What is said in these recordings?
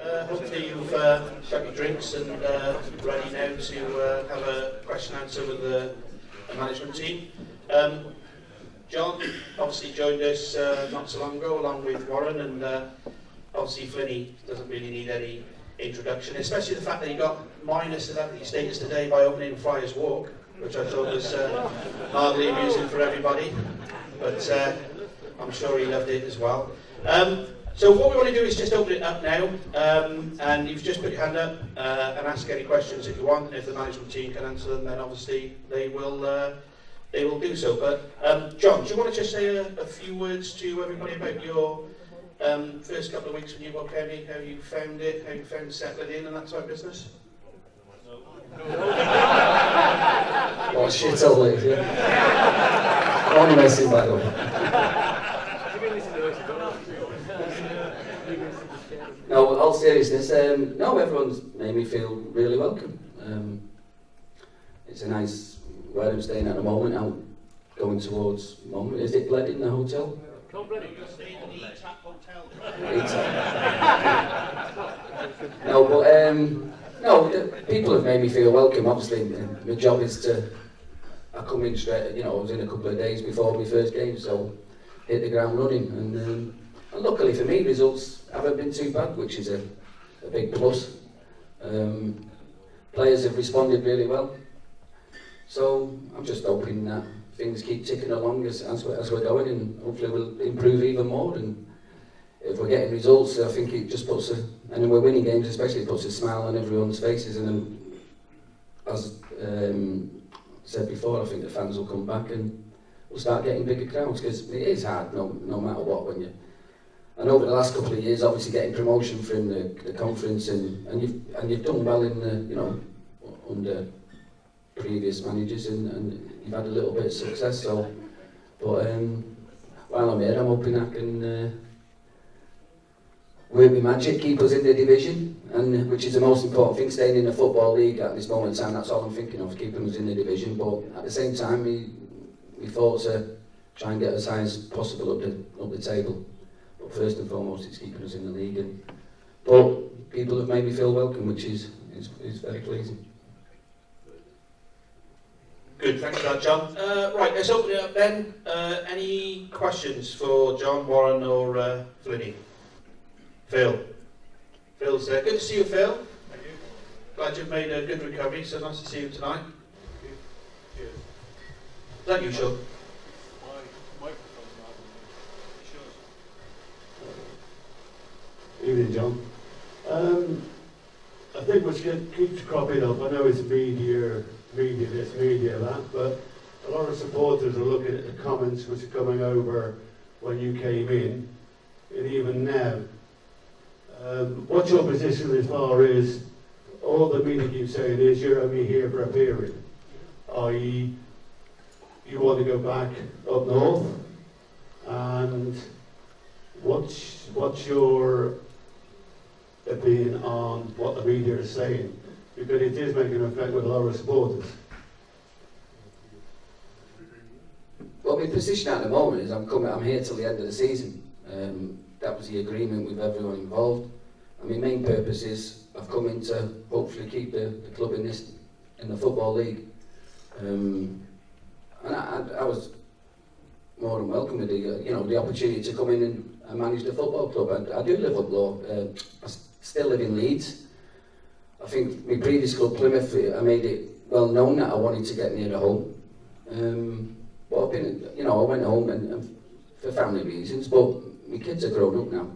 Hopefully you've got your drinks and ready now to have a question and answer with the management team. John obviously joined us not so long ago along with Warren, and obviously Flynny doesn't really need any introduction, especially the fact that he got minus celebrity status today by opening Friars Walk, which I thought was hardly amusing for everybody, but I'm sure he loved it as well. So what we want to do is just open it up now, and you've just put your hand up and ask any questions if you want, and if the management team can answer them, then obviously they will do so. But John, do you want to just say a few words to everybody about your first couple of weeks when you got County, how you found it, how you found settling in and that type of business? What a shithole it is, yeah. Only messing, by the way. No, all seriousness, no, everyone's made me feel really welcome. It's a nice, where I'm staying at the moment, out going towards, is it Bled in the hotel? You're staying in the E-Tap Hotel. No, but no, people have made me feel welcome. Obviously, my job is I come in straight, I was in a couple of days before my first game, so hit the ground running. And luckily for me, results haven't been too bad, which is a big plus. Players have responded really well. So I'm just hoping that things keep ticking along as we're going, and hopefully we'll improve even more. And if we're getting results, I think it just puts and we're winning games especially, it puts a smile on everyone's faces. And then, as said before, I think the fans will come back and we'll start getting bigger crowds, because it is hard no matter what when you. And over the last couple of years, obviously getting promotion from the conference, and you've done well in the, under previous managers, and you've had a little bit of success. So, but while I'm here, I'm hoping I can work my magic, keep us in the division, and which is the most important thing. Staying in the football league at this moment in time, that's all I'm thinking of, keeping us in the division. But at the same time, we thought to try and get as high as possible up the table. But first and foremost, it's keeping us in the league. But people have made me feel welcome, which is very pleasing. Good, thanks for that, John. Right, let's open it up then. Any questions for John, Warren, or Flynny? Phil. Phil's there. Good to see you, Phil. Thank you. Glad you've made a good recovery, so nice to see you tonight. Thank you. Cheers. Is that you, Sean? My microphone's not on. It should. Evening, John. I think what keeps cropping up, I know it's media this, media that, but a lot of supporters are looking at the comments which are coming over when you came in, and even now. What's your position as far as all the media keep saying is you're only here for a period, i.e. you want to go back up north, and what's your opinion on what the media is saying? Because it is making an effect with a lot of supporters. Well, my position at the moment is I'm here till the end of the season. That was the agreement with everyone involved. And my main purpose is I've come in to hopefully keep the club in the football league. And I was more than welcome with the opportunity to come in and manage the football club. I do live up low. I still live in Leeds. I think my previous club, Plymouth, I made it well known that I wanted to get near the home. But I've been, I went home and for family reasons, but my kids are grown up now.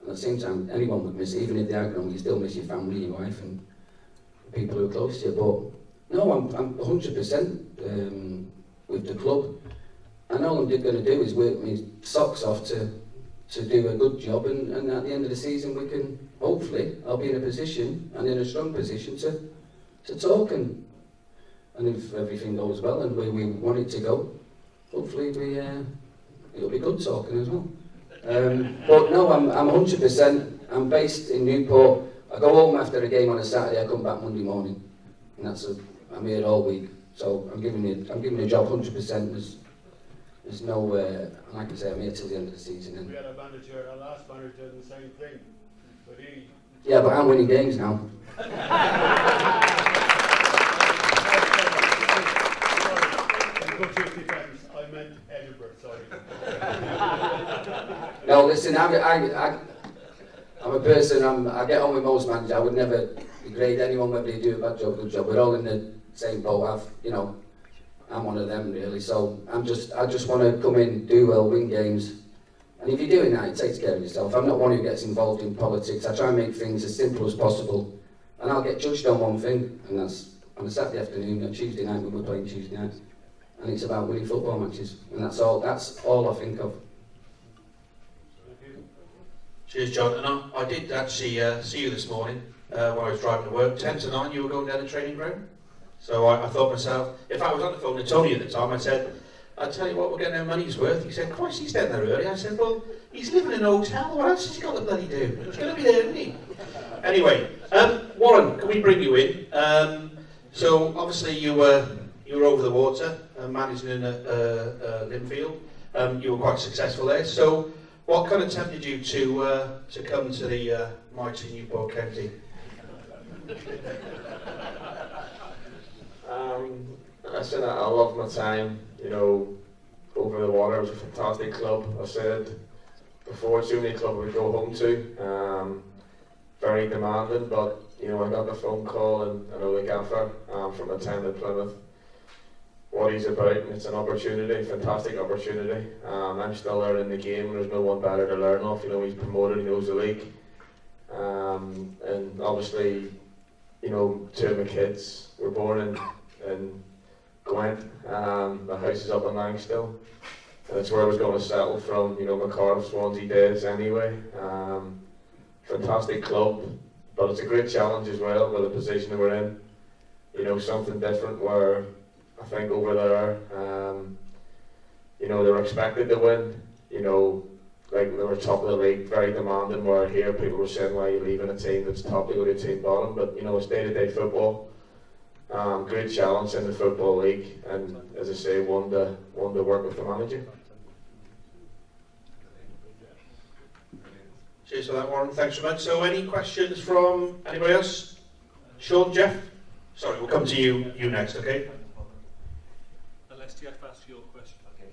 At the same time, anyone would miss it, even if they are grown, you still miss your family, your wife, and people who are close to you. But no, I'm 100% with the club. And all I'm going to do is work my socks off to do a good job, and at the end of the season we can, hopefully, I'll be in a position, and in a strong position, to talk, and if everything goes well and where we want it to go, hopefully it'll be good talking as well. But no, I'm 100%, I'm based in Newport. I go home after a game on a Saturday, I come back Monday morning, and I'm here all week, so I'm giving the job 100%. There's no, like I say, I'm here till the end of the season. We had a last manager did the same thing. But he, Yeah, but I'm winning games now. Go to his defence, I meant Edinburgh, sorry. No, listen, I'm a person, I get on with most managers. I would never degrade anyone whether they do a bad job or good job. We're all in the same boat. I'm one of them really. So I just want to come in, do well, win games. And if you're doing that, it takes care of yourself. I'm not one who gets involved in politics. I try and make things as simple as possible. And I'll get judged on one thing, and that's on a Saturday afternoon, on Tuesday night when we're playing Tuesday night. And it's about winning football matches. And that's all I think of. Cheers, John. And I did actually see you this morning when I was driving to work. 10 to 9, you were going down the training ground. So I thought myself, if I was on the phone to Tony at the time, I said, I'll tell you what, we're getting our money's worth. He said, Christ, he's down there early. I said, well, he's living in a hotel. What else has he got to bloody do? He's going to be there, isn't he? Anyway, Warren, can we bring you in? So obviously you were over the water, managing in Linfield. You were quite successful there. So what kind of tempted you to come to the mighty Newport County? I said I loved my time, over the water. It was a fantastic club. I said before, it's the only club I would go home to. Very demanding, but I got the phone call and I know the gaffer from my time at Plymouth, what he's about, and it's an opportunity, fantastic opportunity. I'm still learning the game, and there's no one better to learn off. He's promoted, he knows the league, and obviously, two of my kids were born in Gwent. The house is up in Lang still, and it's where I was going to settle from, my Cardiff, Swansea days anyway. Fantastic club, but it's a great challenge as well with the position that we're in. Something different where I think over there, they were expected to win, like they were top of the league, very demanding, where here people were saying, why are you leaving a team that's top to go to a team bottom? But it's day-to-day football. Great challenge in the Football League, and as I say, one to work with the manager. Cheers for that, Warren. Thanks very much. So any questions from anybody else? Sean, Jeff? Sorry, we'll come to you next, okay? unless Jeff asks your question. Okay.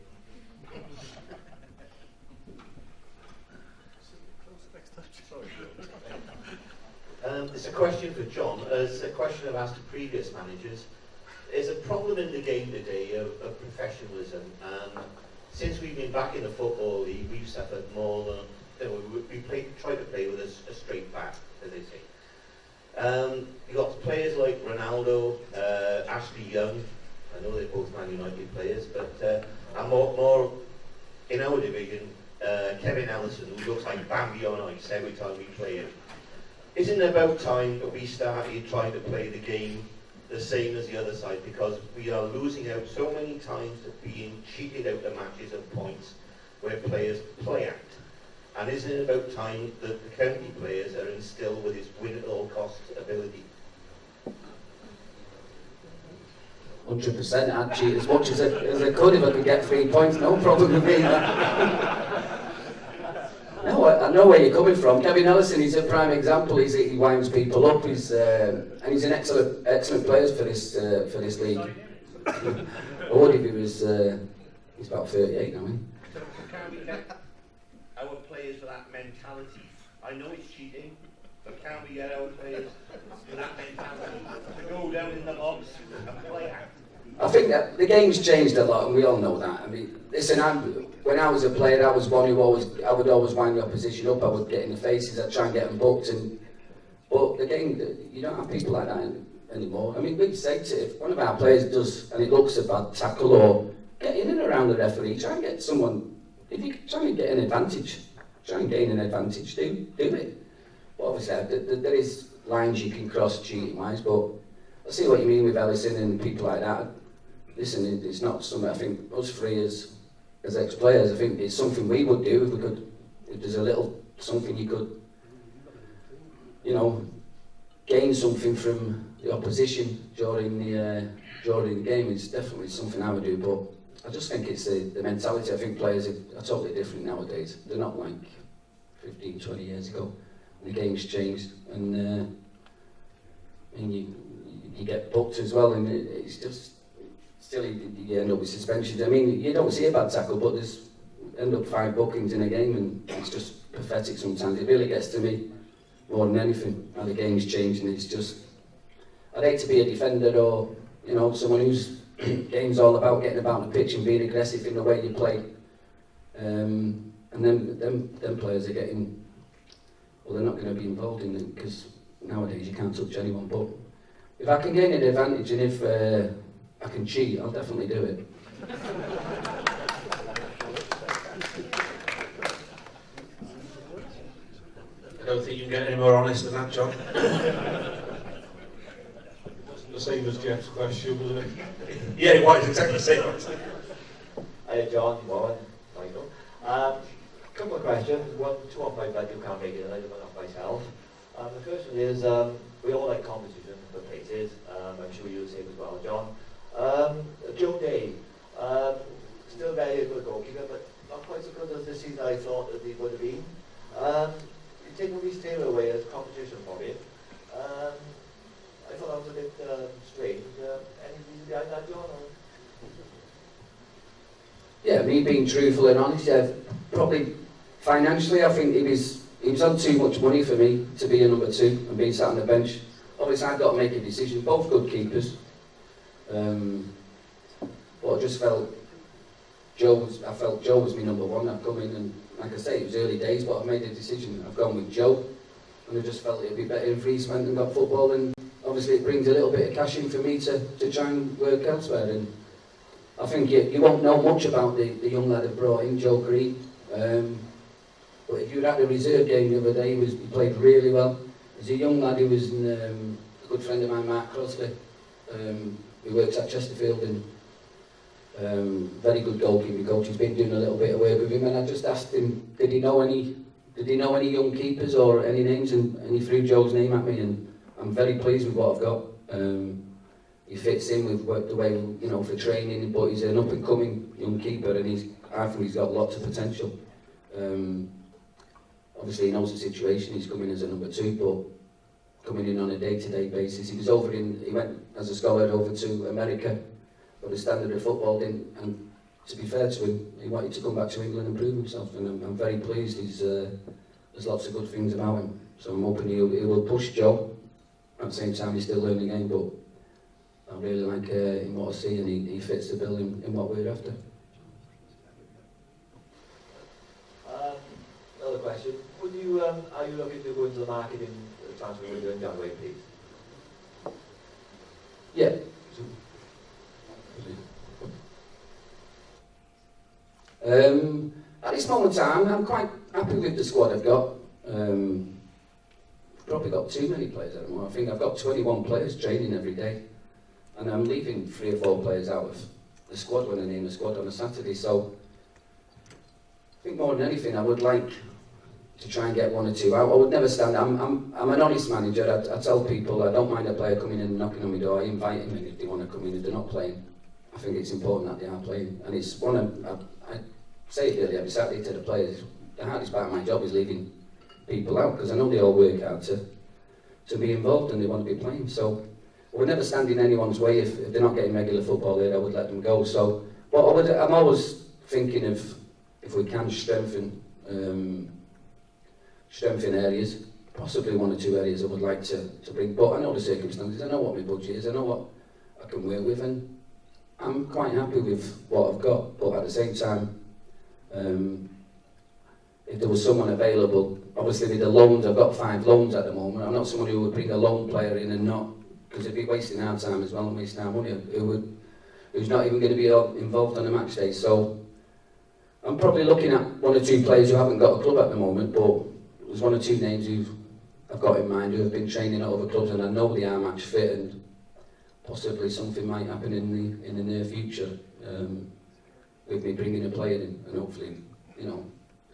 It's a question for John. It's a question I've asked to previous managers. There's a problem in the game today of professionalism, and since we've been back in the Football League, we've suffered more than we try to play with a straight back, as they say. You've got players like Ronaldo, Ashley Young. I know they're both Man United players, but and more in our division, Kevin Ellison, who looks like Bambi on ice every time we play him. Isn't it about time that we started trying to play the game the same as the other side, because we are losing out so many times to being cheated out of matches and points where players play act? And isn't it about time that the county players are instilled with this win at all costs ability? 100%. I'd cheat as much as I could if I could get 3 points. No problem with me. No, I know where you're coming from. Kevin Ellison, he's a prime example. He winds people up. He's and he's an excellent player for this league. I would if he was. He's about 38 now. Can we get our players for that mentality? I know it's cheating, but can we get our players for that mentality to go down in the box and play act? I think that the game's changed a lot, and we all know that. I mean, listen, when I was a player, I was one who I would always wind the opposition up. I would get in the faces. I'd try and get them booked. But the game, you don't have people like that anymore. I mean, we say to if one of our players does, and it looks a bad tackle, or get in and around the referee, try and get someone. If you try and get an advantage, try and gain an advantage, do it. But obviously, there is lines you can cross cheating-wise, but I see what you mean with Ellison and people like that. Listen, it's not something I think us three as ex-players, I think it's something we would do if we could, if there's a little something you could, gain something from the opposition during the game. It's definitely something I would do, but I just think it's the mentality. I think players are totally different nowadays. They're not like 15, 20 years ago. the game's changed, and you get booked as well, and it's just still you end up with suspensions. I mean, you don't see a bad tackle, but there's end up 5 bookings in a game, and it's just pathetic sometimes. It really gets to me more than anything, how the game's changed, and it's just, I'd hate to be a defender or, you know, someone whose game's all about getting about the pitch and being aggressive in the way you play. And then them players are getting, well, they're not going to be involved in it, because nowadays you can't touch anyone. But if I can gain an advantage and if I can cheat, I'll definitely do it. I don't think you can get any more honest than that, John. The same as Jeff's question, wasn't it? Yeah, it was exactly the same. Hi, John, Warren, Michael. Couple of questions. Two of my buddy who can't make it, and I do one of myself. The first one is, we all like competition for places. I'm sure you'll the same as well, John. Joe Day, still very good goalkeeper, but not quite so good as this season I thought that he would have been. You take Maurice Taylor away as competition for him. I thought that was a bit strange. Any reason behind that, John? Or? Yeah, me being truthful and honest, yeah, probably financially, I think he was on too much money for me to be a number 2 and being sat on the bench. Obviously, I've got to make a decision. Both good keepers. But I just felt Joe was my number 1. I've come in and, like I say, it was early days, but I've made a decision. I've gone with Joe, and I just felt it'd be better if he went and got football, and obviously it brings a little bit of cash in for me to try and work elsewhere. And I think you won't know much about the young lad I've brought in, Joe Green. But if you were at the reserve game the other day, he played really well. He's a young lad who was a good friend of mine, Mark Crossley. He works at Chesterfield, and very good goalkeeping coach. He's been doing a little bit of work with him, and I just asked him, did he know any young keepers or any names, and he threw Joe's name at me, and I'm very pleased with what I've got. He fits in with the way, you know, for training, but he's an up-and-coming young keeper, and I think he's got lots of potential. Obviously he knows the situation, he's coming as a number 2, but coming in on a day-to-day basis. He went as a scholar over to America, but the standard of football didn't, and to be fair to him, he wanted to come back to England and prove himself, and I'm very pleased. There's lots of good things about him, so I'm hoping he will push Joe. At the same time, he's still learning the game, but I really like him what I see, and he fits the bill in what we're after. Another question. Are you looking to go into the market in the transfer window in January, please? Yeah. At this moment in time, I'm quite happy with the squad I've got. Probably got too many players at the moment. I think I've got 21 players training every day, and I'm leaving 3 or 4 players out of the squad when I name the squad on a Saturday. So I think more than anything, I would like to try and get 1 or 2 out. I would never stand. I'm an honest manager. I tell people I don't mind a player coming in and knocking on my door. I invite them in if they want to come in. If they're not playing, I think it's important that they are playing. And it's one of I say it really every Saturday to the players. The hardest part of my job is leaving people out, because I know they all work hard to be involved and they want to be playing. So I would never stand in anyone's way. If they're not getting regular football there, I would let them go. So, but I'm always thinking of if we can strengthen areas, possibly 1 or 2 areas I would like to bring. But I know the circumstances. I know what my budget is. I know what I can work with, and I'm quite happy with what I've got. But at the same time, if there was someone available, obviously with the loans, I've got 5 loans at the moment. I'm not someone who would bring a loan player in and not, because it'd be wasting our time as well and wasting our money, who's not even going to be involved on a match day. So I'm probably looking at 1 or 2 players who haven't got a club at the moment, but there's 1 or 2 names who I've got in mind who have been training at other clubs, and I know they are match fit, and possibly something might happen in the near future with me bringing a player in, and hopefully, you know,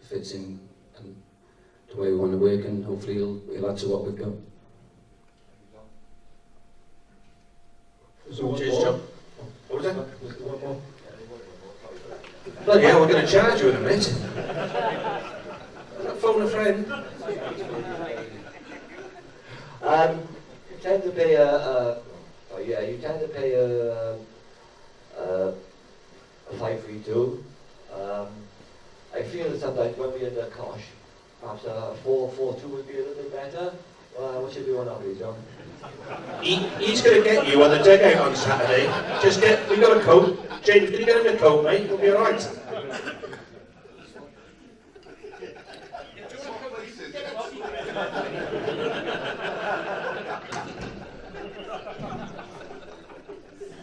fits in and the way we want to work, and hopefully he'll add to what we've got. Cheers, John. What was that? One more. Bloody hell, we're going to charge you in a minute. Phone a friend. You tend to pay a 5-3-2. I feel that sometimes when we're in the cosh, perhaps a 4-4-2 would be a little bit better. What should we want to do, John? He's going to get you on the dugout on Saturday. We got a coat. James, can you get him a coat, mate? He'll be alright.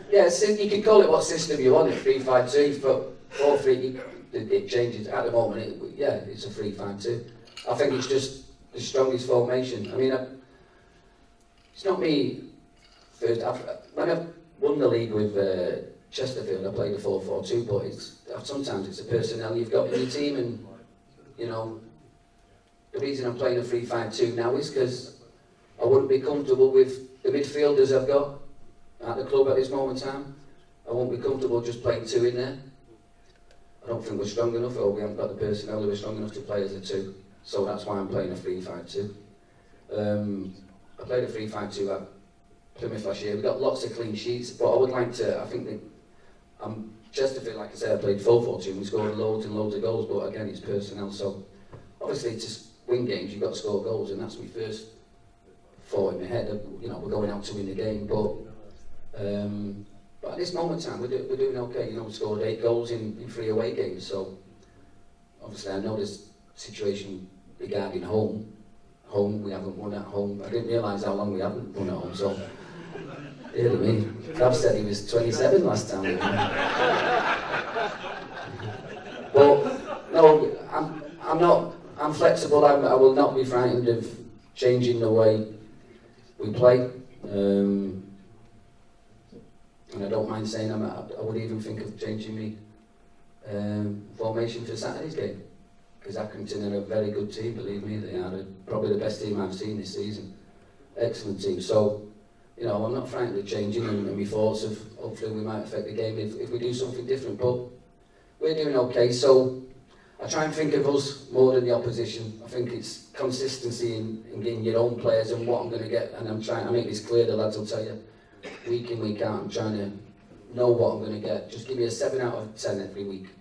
Yeah, you can call it what system you want, 3-5-2, but 4-3, it changes. At the moment, it's a 3-5-2. I think it's just the strongest formation. I mean, it's not me first. When I've won the league with Chesterfield, I played a 4-4-2, but sometimes it's the personnel you've got in your team, and you know, the reason I'm playing a 3-5-2 now is because I wouldn't be comfortable with the midfielders I've got at the club at this moment in time. I won't be comfortable just playing 2 in there. I don't think we're strong enough, or we haven't got the personnel who are strong enough to play as a 2. So that's why I'm playing a 3-5-2. I played a 3-5-2 at Plymouth last year. We got lots of clean sheets, but I would like to. I think that Chesterfield, like I said, I played 4-4-2 and we scored loads and loads of goals. But again, it's personnel. So obviously, to win games, you've got to score goals, and that's my first thought in my head. You know, we're going out to win the game, but at this moment in time, we're doing okay. You know, we scored 8 goals in 3 away games. So obviously, I know this situation regarding home, we haven't won at home. I didn't realise how long we haven't won at home, so dear me. Trav said he was 27 last time. But no, I'm flexible. I will not be frightened of changing the way we play. And I don't mind saying I would even think of changing me formation for Saturday's game. Because Accrington are a very good team, believe me. They are probably the best team I've seen this season. Excellent team. So, you know, I'm not frightened of changing, and my thoughts of hopefully we might affect the game if we do something different. But we're doing okay. So I try and think of us more than the opposition. I think it's consistency in getting your own players and what I'm going to get. And I make this clear, the lads will tell you, week in, week out, I'm trying to know what I'm going to get. Just give me a 7 out of 10 every week.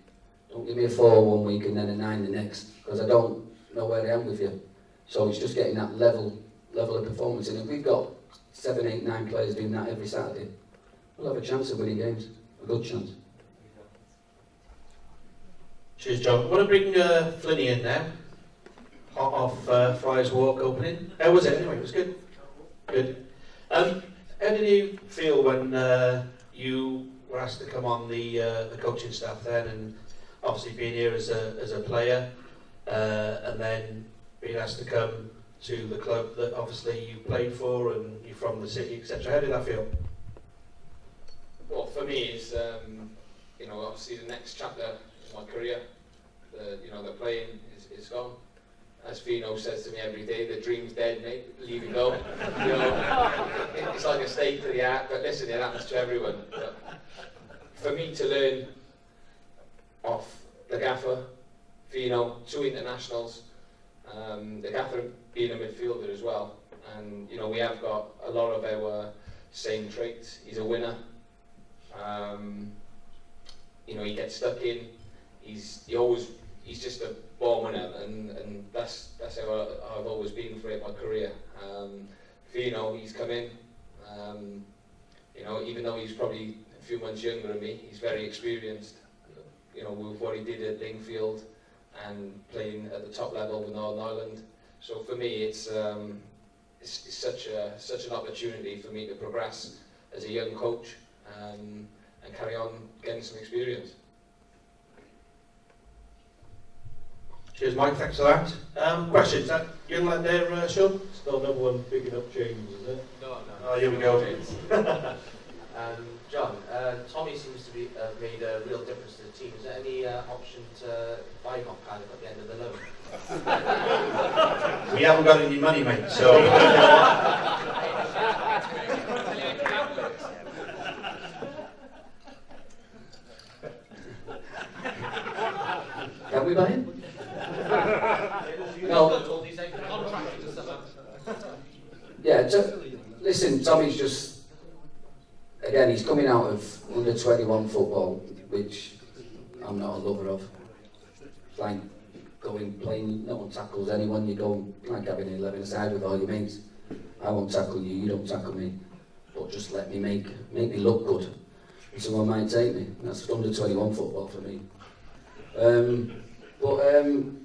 Don't give me a 4 one week and then a 9 the next, because I don't know where I am with you. So it's just getting that level of performance. And if we've got 7, 8, 9 players doing that every Saturday, we'll have a chance of winning games. A good chance. Cheers, John. I want to bring Flynny in now. Hot off Friars Walk opening. How was it anyway? It was good. Good. How did you feel when you were asked to come on the coaching staff then, and obviously being here as a player, and then being asked to come to the club that obviously you played for and you're from the city, etc. How did that feel? Well, for me, it's you know, obviously the next chapter in my career. The playing is gone. As Fino says to me every day, the dream's dead, mate. Leave it go. You know, it's like a stake to the heart. But listen, it happens to everyone. But for me to learn off the gaffer, Fino, 2 internationals, the gaffer being a midfielder as well, and you know we have got a lot of our same traits. He's a winner. You know, he gets stuck in. He's just a born winner, and that's how I've always been throughout my career. Fino, he's come in. You know, even though he's probably a few months younger than me, he's very experienced. You know, with what he did at Lingfield and playing at the top level with Northern Ireland. So for me, it's such an opportunity for me to progress as a young coach and carry on getting some experience. Cheers, Mike. Thanks for that. Questions? That young lad there, Sean? Still another one picking up James, is it? No. Oh, here we go. John, Tommy seems to be made a real difference to the team. Is there any option to buy him off Cardiff at the end of the loan? We haven't got any money, mate, so... Can we buy him? No. Yeah, Yeah, listen, Tommy's just, again, he's coming out of under 21 football, which I'm not a lover of. It's like going, playing, no one tackles anyone, you go, like having 11 aside with all your mates. I won't tackle you, you don't tackle me, but just let me make me look good. And someone might take me. That's under 21 football for me.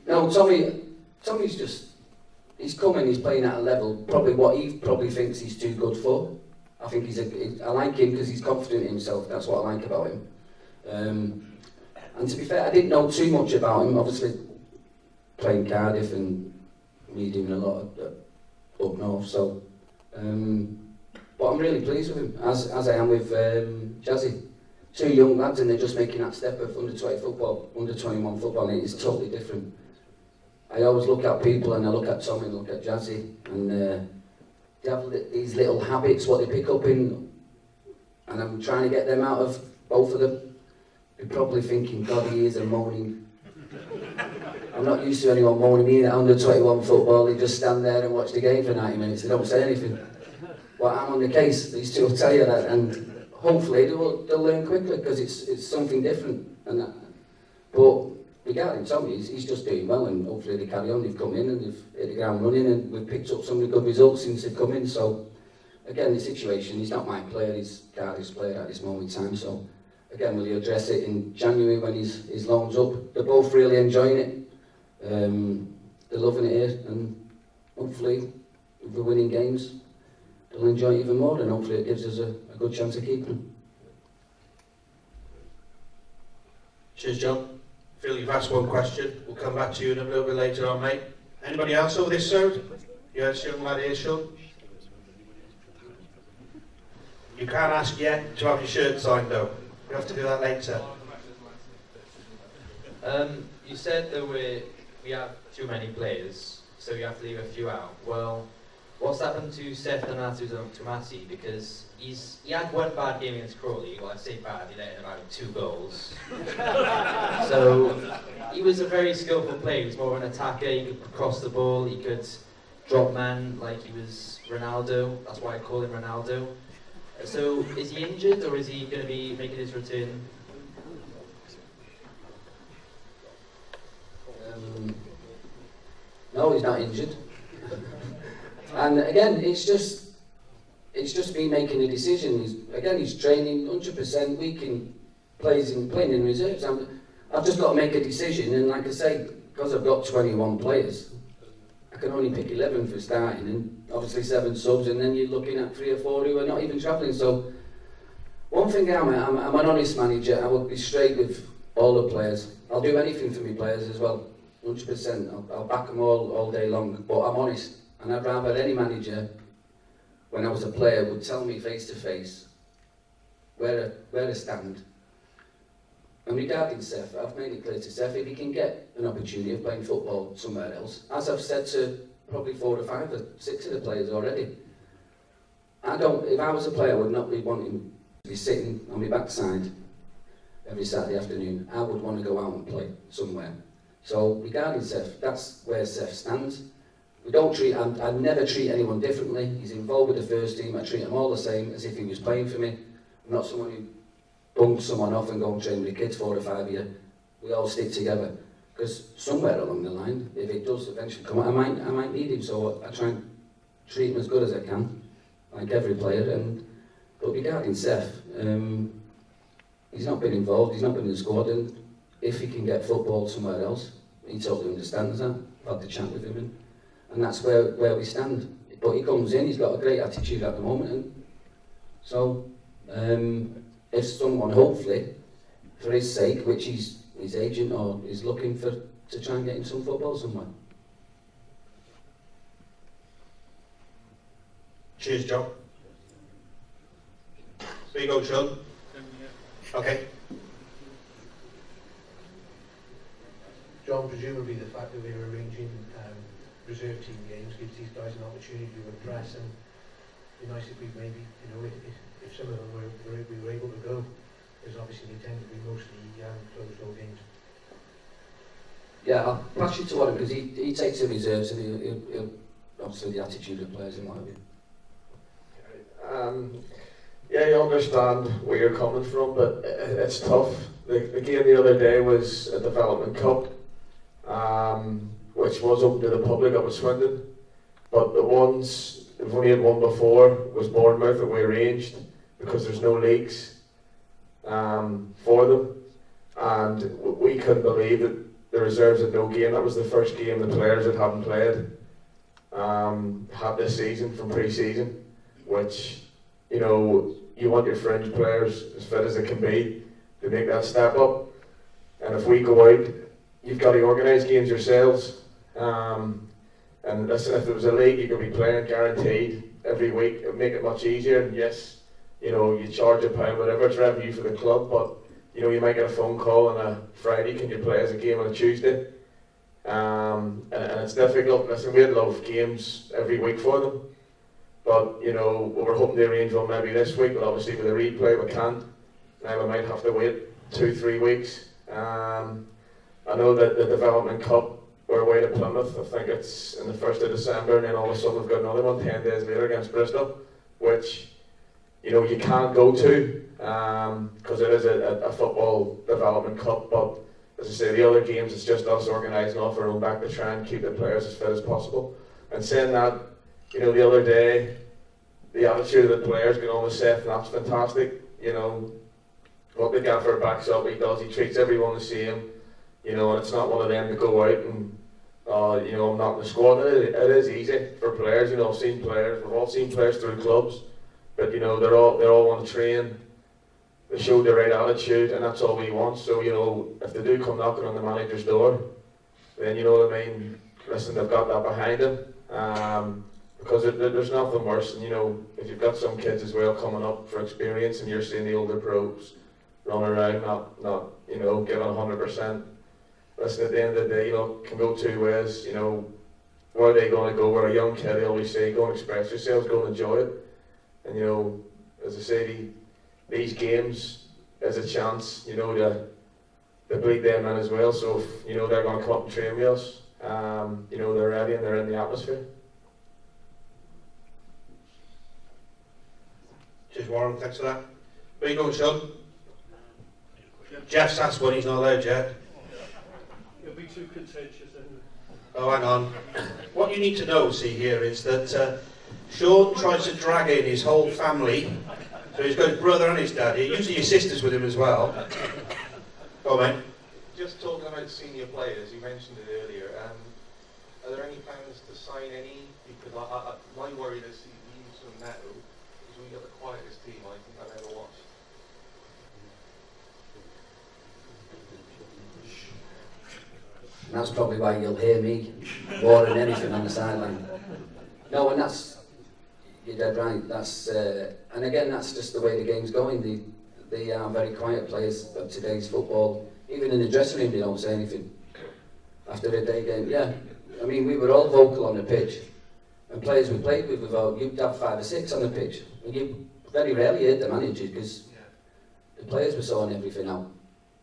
No, Tommy's just, he's coming, he's playing at a level, probably what he probably thinks he's too good for. I think I like him because he's confident in himself, that's what I like about him. And to be fair, I didn't know too much about him, obviously playing Cardiff and me doing a lot up north, so, but I'm really pleased with him, as I am with Jazzy. Two young lads and they're just making that step of under 20 football, under 21 football, and it's totally different. I always look at people and I look at Tommy and look at Jazzy, and they have these little habits, what they pick up in, and I'm trying to get them out of both of them. You're probably thinking, God, he is a moaning. I'm not used to anyone moaning me at under 21 football. They just stand there and watch the game for 90 minutes. They don't say anything. Well, I'm on the case. These two will tell you that, and hopefully they'll learn quickly because it's something different. And that. But regarding Tommy, he's just doing well, and hopefully they carry on. They've come in and they've hit the ground running, and we've picked up some of the good results since they've come in. So again, the situation, he's not my player, he's Cardiff's player at this moment in time. So again, will he address it in January when his loan's up? They're both really enjoying it. They're loving it here, and hopefully if we're winning games, they'll enjoy it even more, and hopefully it gives us a good chance of keeping them. Cheers, John. Phil, you've asked one question. We'll come back to you in a little bit later on, mate. Anybody else over this side? Yes, young lad here, Sean. You can't ask yet to have your shirt signed, though. You have to do that later. You said that we have too many players, so you have to leave a few out. Well, what's happened to Seth Tomasi? Because he had one bad game against Crawley. Well, I say bad, he let in about 2 goals. So he was a very skillful player. He was more of an attacker. He could cross the ball. He could drop man like he was Ronaldo. That's why I call him Ronaldo. So is he injured, or is he going to be making his return? No, he's not injured. And again, it's just me making a decision. He's training 100% week playing in reserves. I've just got to make a decision, and like I say, because I've got 21 players, I can only pick 11 for starting, and obviously 7 subs, and then you're looking at 3 or 4 who are not even travelling. So one thing I'm an honest manager. I will be straight with all the players. I'll do anything for my players as well, 100%. I'll back them all day long, but I'm honest. And I'd rather any manager, when I was a player, would tell me face to face where I stand. And regarding Seth, I've made it clear to Seth, if he can get an opportunity of playing football somewhere else, as I've said to probably 4 or 5 or 6 of the players already, if I was a player, I would not be wanting to be sitting on my backside every Saturday afternoon. I would want to go out and play somewhere. So regarding Seth, that's where Seth stands. I never treat anyone differently. He's involved with the first team. I treat him all the same as if he was playing for me. I'm not someone who bunks someone off and go and train with the kids 4 or 5 years. We all stick together. Because somewhere along the line, if it does eventually come out, I might need him. So I try and treat him as good as I can, like every player. But regarding Seth, he's not been involved. He's not been in the squad. And if he can get football somewhere else, he totally understands that. I've had the chat with him. And that's where we stand. But he comes in, he's got a great attitude at the moment. And so, if someone, hopefully, for his sake, which his agent or is looking to try and get him some football somewhere. Cheers, John. There you go, Sean. Okay. John, presumably the fact that we're arranging reserve team games gives these guys an opportunity to impress, and it'd be nice if we maybe, if some of them we were able to go, because obviously they tend to be mostly closed door games. Yeah, I'll pass you to Warren because he takes the reserves and he'll obviously the attitude of players and what have you. Yeah, you understand where you're coming from, but it's tough. The game the other day was a development cup, which was open to the public up at Swindon. But the ones, we've only had one before, was Bournemouth that we arranged because there's no leagues for them. And we couldn't believe that the reserves had no game. That was the first game the players that hadn't played had this season from pre-season, which, you know, you want your fringe players as fit as they can be to make that step up. And if we go out, you've got to organise games yourselves. And listen, if there was a league you could be playing guaranteed every week, it would make it much easier. And yes, you know, you charge £1, whatever, it's revenue for the club, but you know, you might get a phone call on a Friday, can you play as a game on a Tuesday? And it's difficult. Listen, we'd love games every week for them. But, you know, we're hoping to arrange one maybe this week, but obviously with the replay we can't. Now we might have to wait 2-3 weeks. I know that the Development Cup, we're away to Plymouth, I think it's in the 1st of December, and then all of a sudden we've got another one 10 days later against Bristol, which, you know, you can't go to, because it is a football development cup, but as I say, the other games, it's just us organising off our own back to try and keep the players as fit as possible. And saying that, you know, the other day, the attitude of the players going on with Seth, and that's fantastic. You know, what the gaffer backs up, he does, he treats everyone the same, you know, and it's not one of them to go out and, you know, I'm not in the squad. It is easy for players, you know, I've seen players, we've all seen players through clubs, but, you know, they all want to train, they show the right attitude, and that's all we want. So, you know, if they do come knocking on the manager's door, then, you know what I mean, listen, they've got that behind them. Because there's nothing worse than, you know, if you've got some kids as well coming up for experience and you're seeing the older pros run around, not you know, giving 100%. Listen, at the end of the day, you know, it can go two ways. You know, where are they going to go? Where a young kid, they always say, go and express yourselves, go and enjoy it. And, you know, as I say, these games is a chance, you know, to bleed them in as well. So, if, you know, they're going to come up and train with us, you know, they're ready and they're in the atmosphere. Cheers, Warren, thanks for that. Where you going, Sean? Jeff's asked one, he's not allowed yet. It'll be too contentious, isn't it? Oh, hang on. What you need to know, see here, is that Sean tries to drag in his whole family. So he's got his brother and his daddy, usually his sister's with him as well. Go on, mate. Just talking about senior players, you mentioned it earlier. Are there any plans to sign any? Because my worry is even from now, is we got the quietest team I think I've ever watched. And that's probably why you'll hear me more than anything on the sideline. No, and that's, you're dead right. That's and again, that's just the way the game's going. They are very quiet players of today's football. Even in the dressing room, they don't say anything. After a day game, yeah. I mean, we were all vocal on the pitch. And players we played with, you'd have 5 or 6 on the pitch. And you very rarely heard the manager because the players were sorting everything out.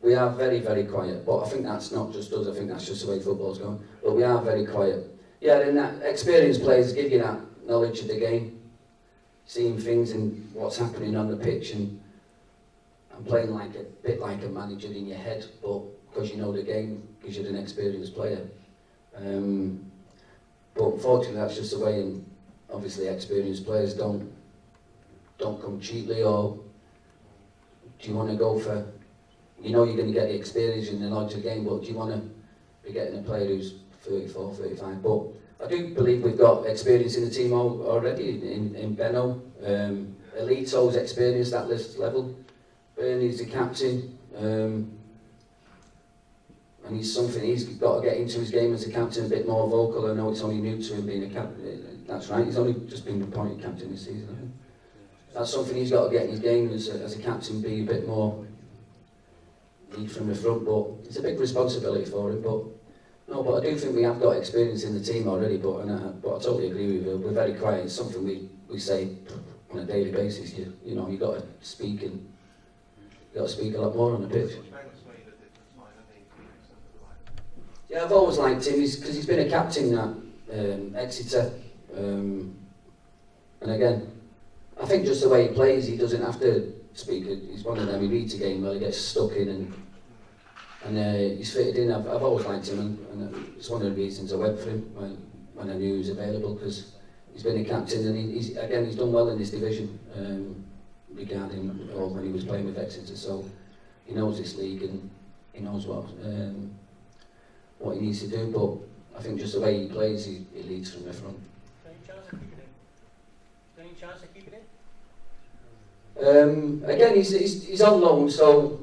We are very, very quiet. But I think that's not just us, I think that's just the way football's going. But we are very quiet. Yeah, and that experienced players give you that knowledge of the game, seeing things and what's happening on the pitch and playing like a bit like a manager in your head, but because you know the game, because you're an experienced player. But unfortunately, that's just the way, and obviously experienced players don't come cheaply. Or do you want to go for, you know, you're going to get the experience and the knowledge of the game, but do you want to be getting a player who's 34, 35? But I do believe we've got experience in the team already. In Benno, Elito's experienced at this level. Bernie's the captain. And he's got to get into his game as a captain a bit more vocal. I know it's only new to him being a captain. That's right, he's only just been appointed captain this season, I think. That's something he's got to get in his game as a captain, be a bit more lead from the front, but it's a big responsibility for him. But I do think we have got experience in the team already, but I totally agree with you. We're very quiet. It's something we say on a daily basis. You know, you've got to speak and you've got to speak a lot more on the pitch. Yeah, I've always liked him because he's been a captain at Exeter, and again, I think just the way he plays, he doesn't have to speak. He's one of them, he reads a game well, he gets stuck in and he's fitted in. I've always liked him, and it's one of the reasons I went for him when I knew he was available, because he's been a captain and he's done well in this division regarding when he was playing with Exeter, so he knows this league and he knows what he needs to do, but I think just the way he plays, he leads from the front. Any chance of keeping it? Again, he's on loan, so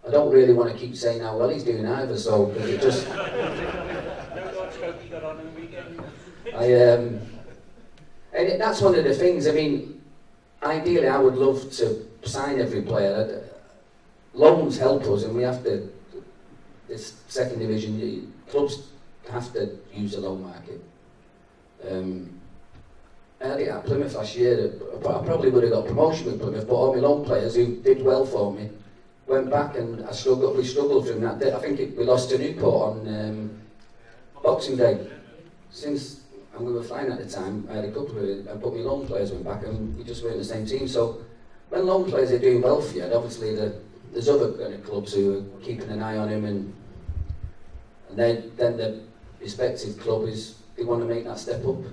I don't really want to keep saying how well he's doing either, so because it just... and that's one of the things, I mean, ideally I would love to sign every player. Loans help us, and we have to, this second division, clubs have to use the loan market. I had it at Plymouth last year, I probably would have got promotion with Plymouth, but all my loan players who did well for me went back, and we struggled from that day. I think we lost to Newport on Boxing Day. And we were fine at the time, I had a couple of it, but my loan players went back and we just weren't the same team. So when loan players are doing well for you, obviously there's other kind of clubs who are keeping an eye on him, and then the respective club they want to make that step up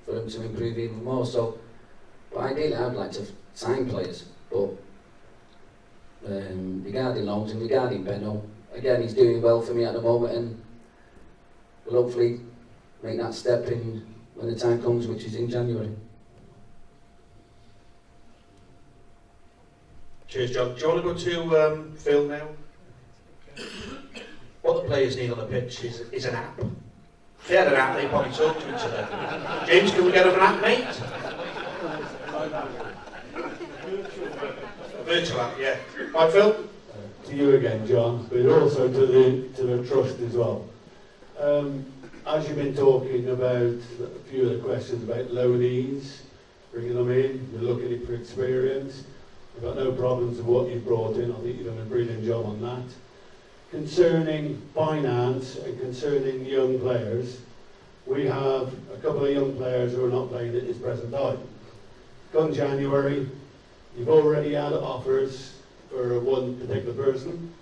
for them to improve even more. So, but ideally I'd like to sign players, but regarding loans and regarding Benno, again he's doing well for me at the moment, and we'll hopefully make that step in when the time comes, which is in January. Cheers, John. Do you want to go to Phil now? What the players need on the pitch is an app. If they had an app, they'd probably talk to each other. James, can we get an app, mate? A virtual app, yeah. Right, Phil? To you again, John, but also to the trust as well. As you've been talking about a few of the questions about loanees, bringing them in, you're looking at for experience. I've got no problems with what you've brought in. I think you've done a brilliant job on that. Concerning finance and concerning young players, we have a couple of young players who are not playing at this present time. Come January, you've already had offers for one particular person.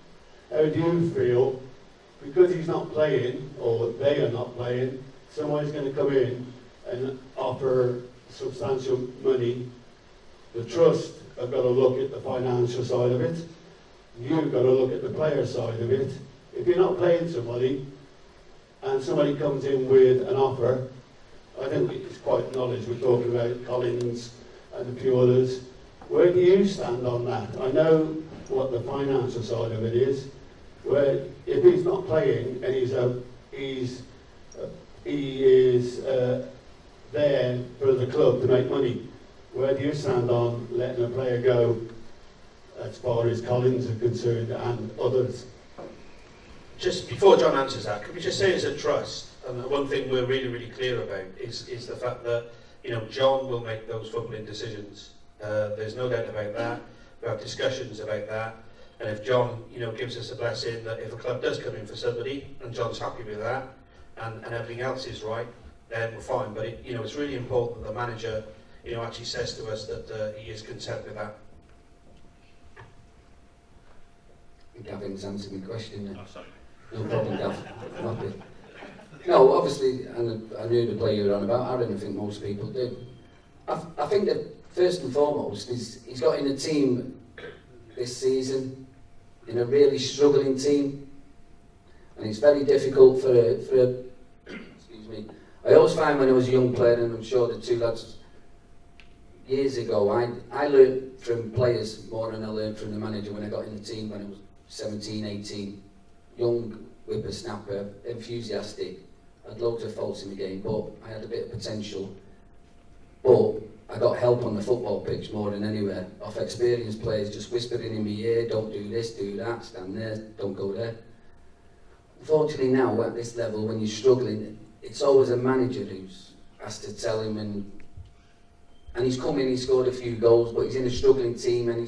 How do you feel? Because he's not playing, or they are not playing, someone's going to come in and offer substantial money. The trust have got to look at the financial side of it. You've got to look at the player side of it. If you're not playing somebody, and somebody comes in with an offer, I think it's quite knowledge, we're talking about Collins and a few others. Where do you stand on that? I know what the financial side of it is, where if he's not playing and he is there for the club to make money, where do you stand on letting a player go as far as Collins are concerned and others? Just before John answers that, could we just say as a trust, and one thing we're really, really clear about is the fact that, John will make those footballing decisions. There's no doubt about that. We have discussions about that. And if John, gives us a blessing that if a club does come in for somebody, and John's happy with that, and everything else is right, then we're fine. But it's really important that the manager, actually says to us that he is content with that. Gavin's answered my question then. Oh, sorry. No problem, Gav. I'm happy. No, obviously, and I knew the player you were on about. I don't think most people do. I think that first and foremost, he's got in a team this season, in a really struggling team, and it's very difficult for excuse me. I always find when I was a young player, and I'm sure the two lads years ago, I learned from players more than I learned from the manager when I got in the team when I was 17, 18. Young whippersnapper, enthusiastic, had loads of faults in the game, but I had a bit of potential. But I got help on the football pitch more than anywhere, off experienced players just whispering in my ear, don't do this, do that, stand there, don't go there. Unfortunately now, at this level, when you're struggling, it's always a manager who's has to tell him, and he's come in, he scored a few goals, but he's in a struggling team, and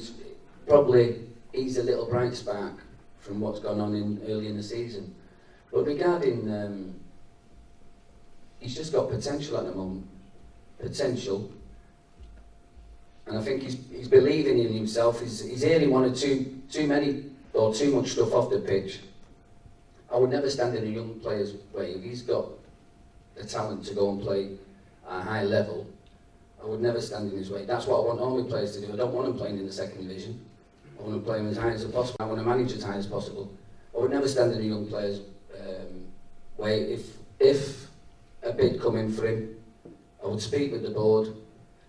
he's a little bright spark from what's gone on early in the season. But regarding, he's just got potential at the moment. Potential. And I think he's believing in himself. He's hearing one or too many or too much stuff off the pitch. I would never stand in a young player's way. If he's got the talent to go and play at a high level, I would never stand in his way. That's what I want all my players to do. I don't want them playing in the second division. I want to play them as high as possible. I want to manage as high as possible. I would never stand in a young player's way. If a bid come in for him, I would speak with the board.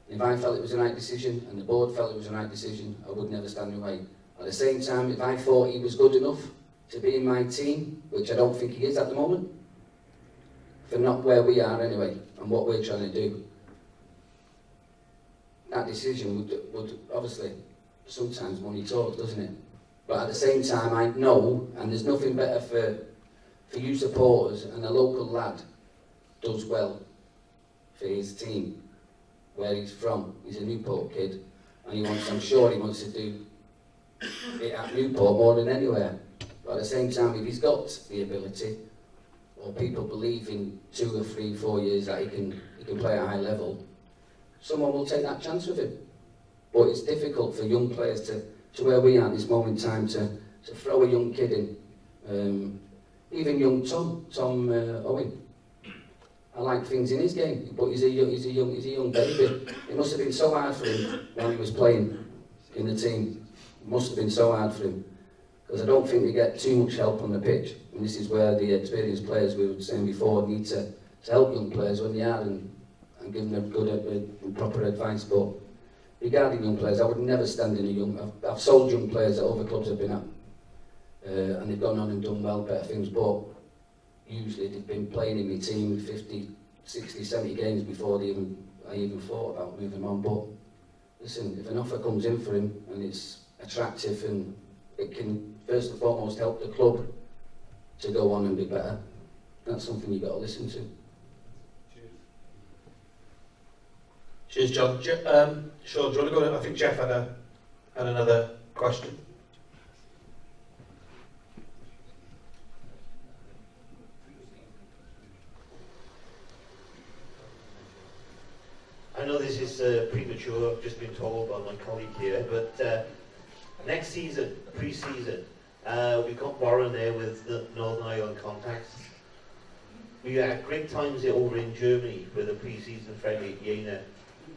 If I felt it was the right decision and the board felt it was the right decision, I would never stand in the way. At the same time, if I thought he was good enough to be in my team, which I don't think he is at the moment, for not where we are anyway, and what we're trying to do, that decision would obviously, sometimes money talks, doesn't it? But at the same time, I know, and there's nothing better for you supporters, and a local lad does well for his team, where he's from. He's a Newport kid, and I'm sure he wants to do it at Newport more than anywhere. But at the same time, if he's got the ability, or people believe in 2 or 3, 4 years that he can play at a high level, someone will take that chance with him. But it's difficult for young players to where we are at this moment in time to throw a young kid in. Even young Tom Owen. I like things in his game, but he's a young baby. It must have been so hard for him when he was playing in the team. It must have been so hard for him, because I don't think they get too much help on the pitch. And this is where the experienced players, we were saying before, need to help young players when they are and give them good and proper advice. But regarding young players, I would never stand in a young... I've sold young players that other clubs have been at, and they've gone on and done well, better things, but usually they've been playing in my team 50, 60, 70 games before I even thought about moving on. But listen, if an offer comes in for him and it's attractive and it can first and foremost help the club to go on and be better, that's something you've got to listen to. Cheers, John. Sean, do you want to go? I think Jeff had another question. I know this is premature, I've just been told by my colleague here, but next season, pre-season, we've got Warren there with the Northern Ireland contacts. We had great times over in Germany with a pre-season friendly at Jena.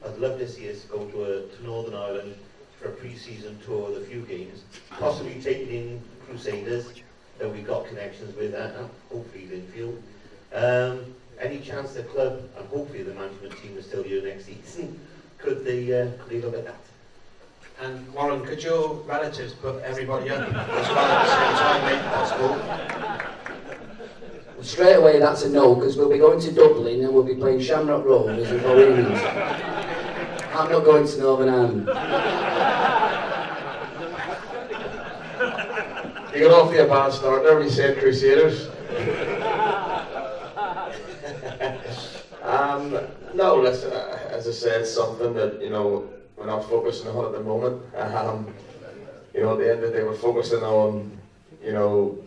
I'd love to see us go to Northern Ireland for a pre-season tour with a few games, possibly taking in Crusaders that we've got connections with, hopefully Linfield. Any chance the club, and hopefully the management team is still here next season, could they look at that? And Warren, could your relatives put everybody up as well at the same time, make it possible? Straight away, that's a no, because we'll be going to Dublin and we'll be playing Shamrock Rovers and Bohemians. I'm not going to Northern Ireland. You got off to a bad start there when you said Crusaders. No, listen, as I said, something that, we're not focusing on at the moment. At the end of the day, we're focusing on,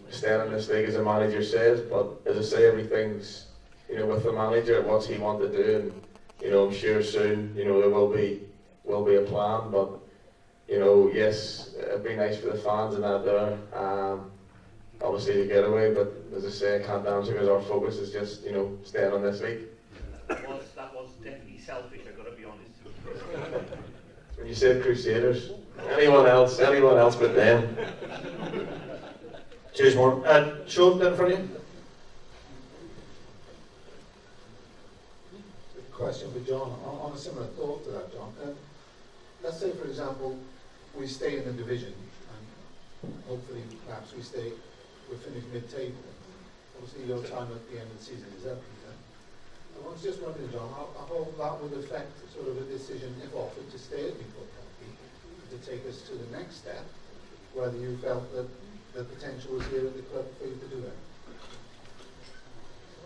staying in this league, as the manager says. But as I say, everything's, with the manager, what's he want to do, and, I'm sure soon, there will be a plan. But, yes, it'd be nice for the fans and that there. Obviously the getaway, but as I say, I can't answer because our focus is just, staying on this league. That was definitely selfish, I've got to be honest. When you said Crusaders, anyone else but them. Cheers, Warren. Sean, down in front of you. Question for John, on a similar thought to that, John. Let's say, for example, we stay in the division, and hopefully, perhaps we finish mid-table. Obviously, your time at the end of the season is up. I was just wondering, John, how that would affect sort of a decision, if offered, to stay at Newport County, to take us to the next step, whether you felt that the potential was here at the club for you to do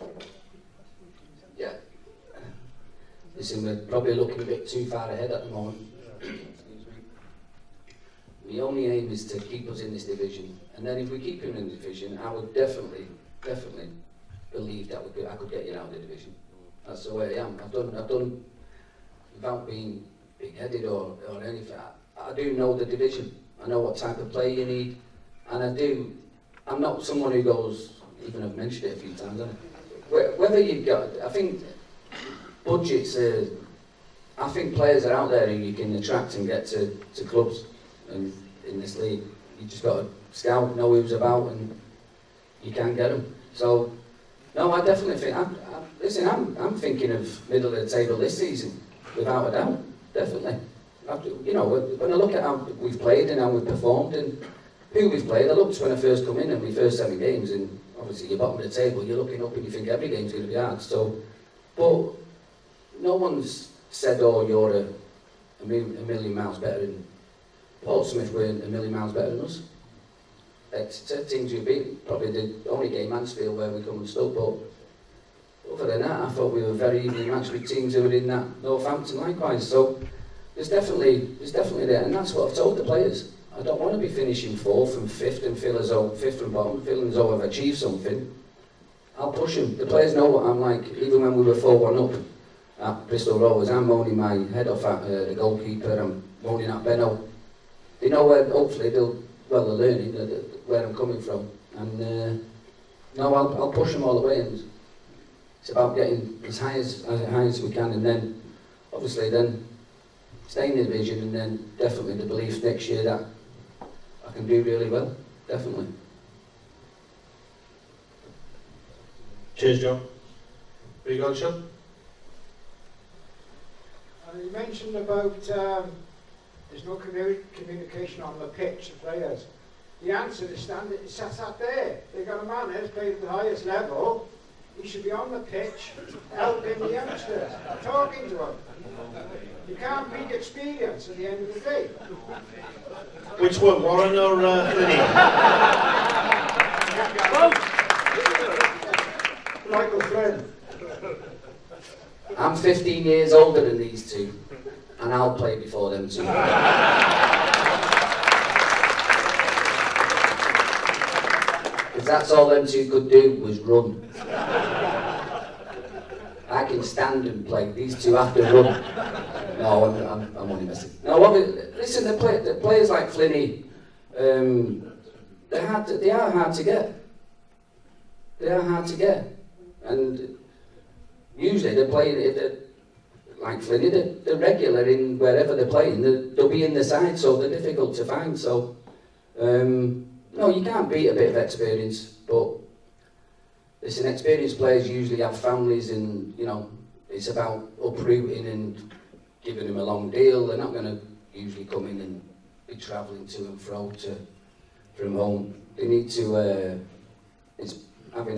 that? Yeah. Listen, we're probably looking a bit too far ahead at the moment. The only aim is to keep us in this division, and then if we keep him in the division, I would definitely believe that I could get you out of the division. That's the way I am. I've done without being big-headed or anything. I do know the division. I know what type of player you need, and I'm not someone who goes, even I've mentioned it a few times, haven't I? Whether you've got, I think budgets I think players are out there who you can attract and get to clubs, and in this league you just got to scout, know who's about, and you can get them. So no, I definitely think I'm thinking of middle of the table this season, without a doubt, definitely. You know, when I look at how we've played and how we've performed and who we've played, I looked when I first come in and my first 7 games, and obviously you're bottom of the table, you're looking up and you think every game's going to be hard. So, but no one's said, oh, you're a million miles better than Portsmouth, were a million miles better than us. Exeter, teams you beat, probably the only game Mansfield where we come and stuck, but other than that, I thought we were very evenly matched with teams who were in that. Northampton likewise. So there's definitely there, and that's what I've told the players. I don't want to be finishing 4th and 5th and feel as though 5th from bottom, feeling as though I've achieved something. I'll push them. The players know what I'm like. Even when we were 4-1 up at Bristol Rovers, I'm moaning my head off at the goalkeeper. I'm moaning at Benno. They know where. Hopefully they're learning where I'm coming from. And no, I'll push them all the way. And it's about getting as high as we can, and then obviously then staying in the division, and then definitely the belief next year that I can do really well, definitely. Cheers, John. Where you going, Sean? You mentioned about there's no communication on the pitch of players. The answer is standard. It's sat there. They've got a man who's played at the highest level. He should be on the pitch, helping the youngsters, talking to them. You can't beat experience at the end of the day. Which one, Warren or Flynny? Michael Flynn. I'm 15 years older than these two, and I'll play before them two. Because that's all them two could do was run. I can stand and play. These two have to run. No, I'm only messing. No, listen, the players like Flynny, they are hard to get. They are hard to get, and usually they're playing like Flynny. They're regular in wherever they're playing. They'll be in the side, so they're difficult to find. So, no, you can't beat a bit of experience, but listen, experienced players usually have families, and you know it's about uprooting and giving them a long deal. They're not going to usually come in and be travelling to and fro from home. They need to. It's having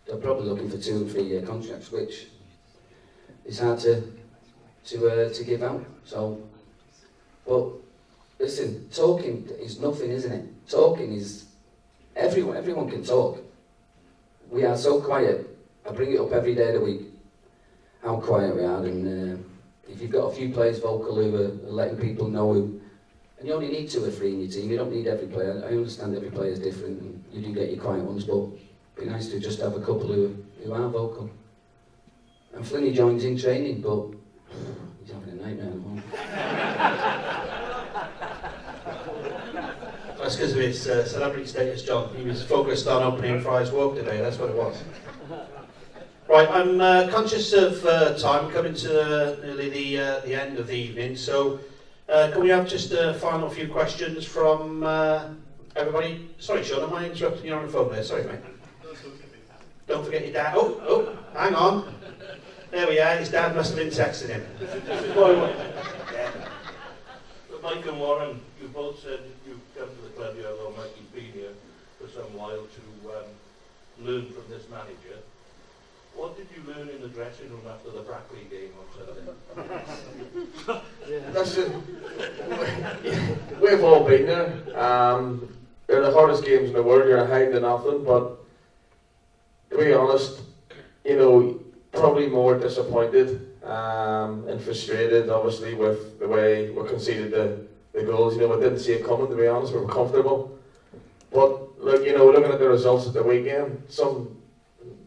they're probably looking for 2 and 3 year contracts, which is hard to give out. So, but listen, talking is nothing, isn't it? Talking is everyone can talk. We are so quiet. I bring it up every day of the week, how quiet we are, and if you've got a few players vocal who are letting people know who, and you only need 2 or 3 in your team, you don't need every player. I understand every player is different, and you do get your quiet ones, but it'd be nice to just have a couple who are vocal. And Flynny joins in training, but he's having a nightmare at home. That's because of his celebrity status, John. He was focused on opening Fry's Walk today, that's what it was. Right, I'm conscious of time, coming to nearly the end of the evening, so can we have just a final few questions from everybody? Sorry, Sean, am I interrupting you on the phone there? Sorry, mate. Don't forget your dad. Oh, hang on. There we are, his dad must have been texting him. Yeah. But Mike and Warren, you both said you've come to the club here, although Mike has been here for some while, to learn from this manager. What did you learn in the dressing room after the Brackley game on Saturday? Listen, we've all been there. They're the hardest games in the world, you're hiding to nothing, but to be honest, probably more disappointed and frustrated, obviously, with the way we conceded the goals. I didn't see it coming, to be honest. We were comfortable. But, look, looking at the results of the weekend, some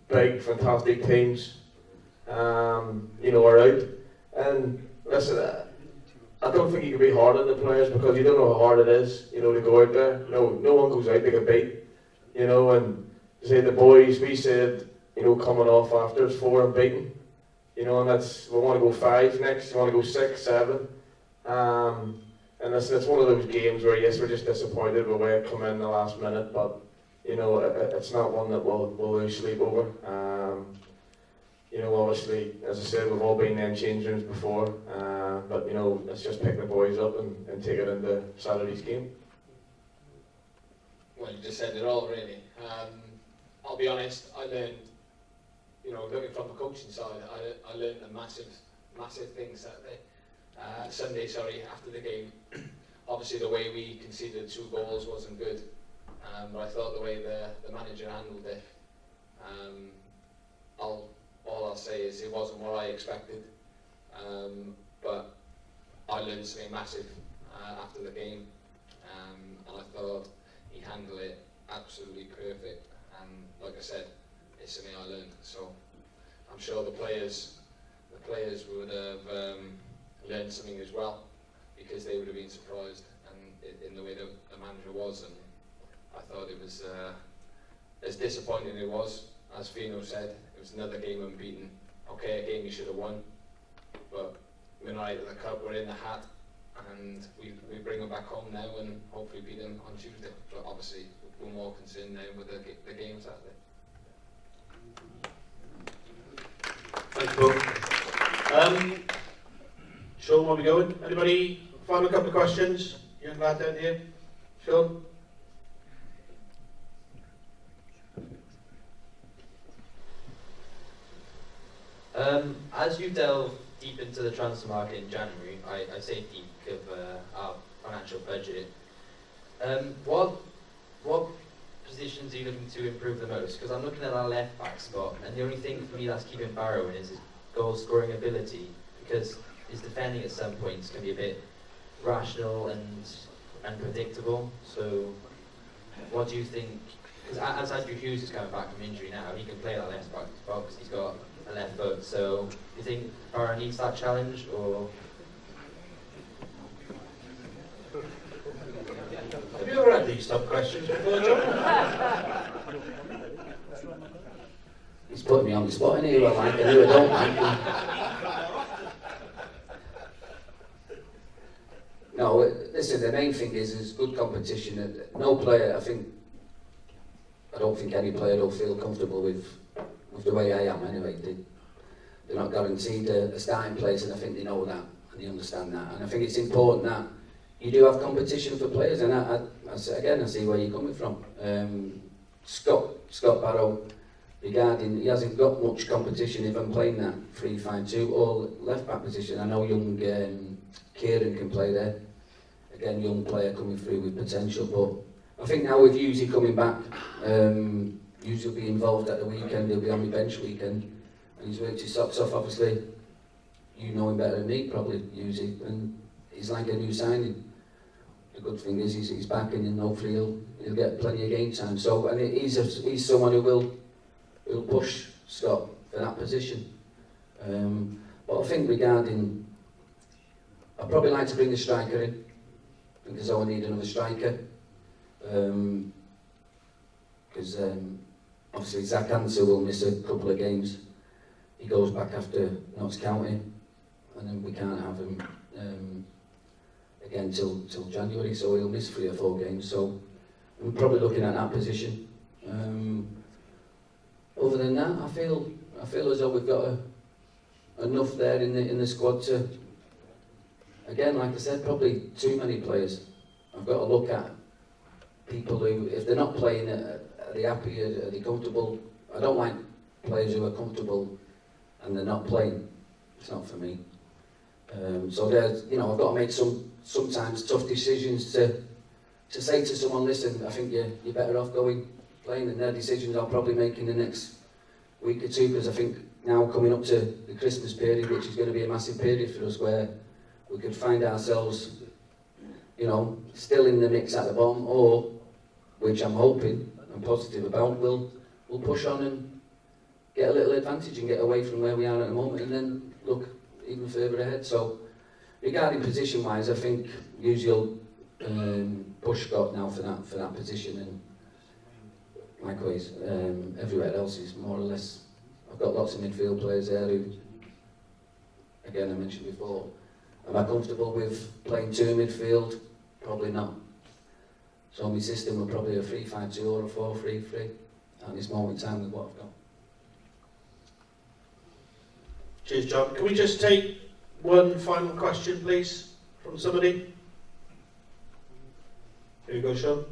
big, fantastic teams, are out. And listen, I don't think you can be hard on the players because you don't know how hard it is, you know, to go out there. No one goes out to get beat, you know, and say the boys, we said, you know, coming off after it's 4 and beaten, you know, and we want to go 5 next, we want to go 6, 7. And it's one of those games where, yes, we're just disappointed with the way it come in the last minute, but, you know, it's not one that we'll lose sleep over. You know, obviously, as I said, we've all been in change rooms before, but, you know, let's just pick the boys up and take it into Saturday's game. Well, you just said it all, really. I'll be honest, I learned, you know, looking from the coaching side, I learned a massive thing Sunday, after the game. Obviously, the way we conceded 2 goals wasn't good, but I thought the way the manager handled it, all I'll say is it wasn't what I expected, but I learned something massive after the game, and I thought he handled it absolutely perfect, and like I said, it's something I learned, so I'm sure the players would have learned something as well, because they would have been surprised in the way the manager was, and I thought it was as disappointing it was, as Fino said, it was another game unbeaten. Okay, a game you should have won, but we're not out of the cup, we're in the hat, and we bring them back home now and hopefully beat them on Tuesday. But obviously, we're more concerned now with the game Saturday. Thanks, Paul. Sean, where are we going? Anybody? Final couple of questions? Young lad down here. Sean? As you delve deep into the transfer market in January, I say deep of our financial budget, what positions are you looking to improve the most? Because I'm looking at our left back spot, and the only thing for me that's keeping Barrow in is his goal scoring ability, because his defending at some points can be a bit rational and unpredictable. So what do you think? Because as Andrew Hughes is coming back from injury now, he can play that left back spot because he's got a left foot. So do you think Barrow needs that challenge, or? Have you ever had these tough questions before, John? He's putting me on the spot, and I like it, I don't like it. No, listen, the main thing is good competition. No player, I don't think any player will feel comfortable with the way I am anyway. They're not guaranteed a starting place, and I think they know that, and they understand that. And I think it's important that you do have competition for players, and I see where you're coming from. Scott Barrow, regarding, he hasn't got much competition if I'm playing that 3-5-2 or left back position. I know young Kieran can play there. Again, young player coming through with potential, but I think now with Yuzi coming back, Yuzi will be involved at the weekend, he'll be on the bench weekend, and he's worked his socks off. Obviously, you know him better than me, probably, Yuzi, and he's like a new signing. The good thing is he's back, and hopefully he'll get plenty of game time. So, and he's someone who will push Scott for that position. But I think regarding, I'd probably like to bring the striker in, because I need another striker. Because obviously Zach Answer will miss a couple of games. He goes back after Notts County, and then we can't have him again till January, so he'll miss 3 or 4 games. So I'm probably looking at that position. Other than that, I feel as though we've got enough there in the squad to, again, like I said, probably too many players. I've got to look at people who, if they're not playing, are they happy, are they comfortable? I don't like players who are comfortable and they're not playing. It's not for me. So there's, I've got to make sometimes tough decisions to say to someone, listen, I think you're better off playing, and their decisions I'll probably make in the next week or 2, because I think now coming up to the Christmas period, which is going to be a massive period for us, where we could find ourselves, still in the mix at the bottom, or, which I'm hoping and positive about, we'll push on and get a little advantage and get away from where we are at the moment, and then look even further ahead. So regarding position-wise, I think usual push Scott now for that position, and likewise everywhere else is more or less. I've got lots of midfield players there who, again, I mentioned before. Am I comfortable with playing 2 in midfield? Probably not. So my system will probably a 3-5-2 or a 4-3-3 at this moment in time with what I've got. Cheers, John. Can we just take one final question, please, from somebody? Here you go, Sean.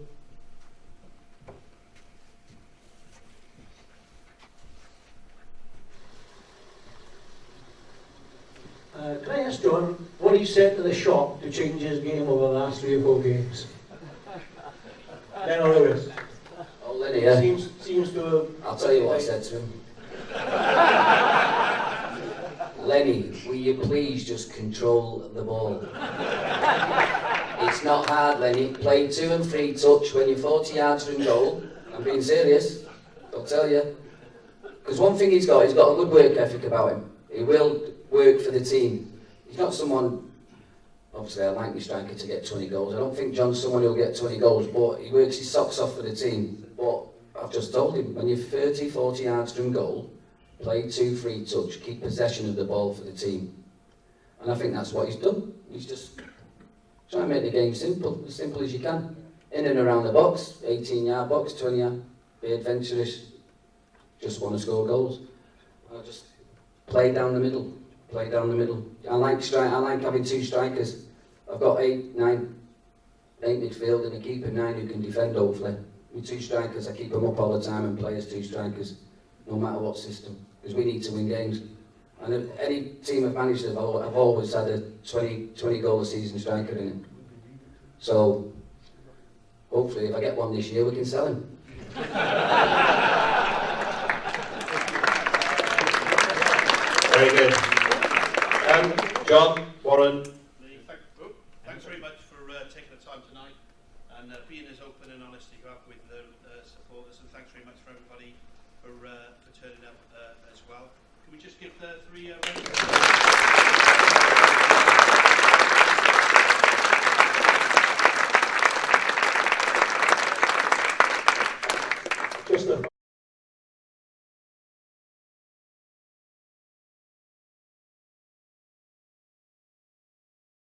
Can I ask John what he said to the shop to change his game over the last 3 or 4 games? Then or Lewis? Oh, Lenny, yeah. Seems to have... I'll tell you what I said to him. Lenny, will you please just control the ball? It's not hard, Lenny. Play 2 and 3 touch when you're 40 yards from goal. I'm being serious, I'll tell you. Because one thing he's got a good work ethic about him. He will work for the team. He's not someone, obviously I like my striker to get 20 goals. I don't think John's someone who'll get 20 goals, but he works his socks off for the team. But I've just told him, when you're 30, 40 yards from goal, play 2 free touch, keep possession of the ball for the team. And I think that's what he's done. He's just trying to make the game simple as you can. In and around the box, 18-yard box, 20-yard, be adventurous, just want to score goals. I'll just play down the middle. I like having 2 strikers. I've got 8 midfield and a keeper 9 who can defend hopefully. With 2 strikers, I keep them up all the time and play as 2 strikers, no matter what system, because we need to win games. And any team I've managed, I've always had a 20 goal a season striker in it. So hopefully if I get one this year, we can sell him. Very good. John, Warren. Thanks very much for taking the time tonight and being as open and honest as you have with the supporters, and thanks very much for everybody for turning up as well. Can we just give the 3 rounds?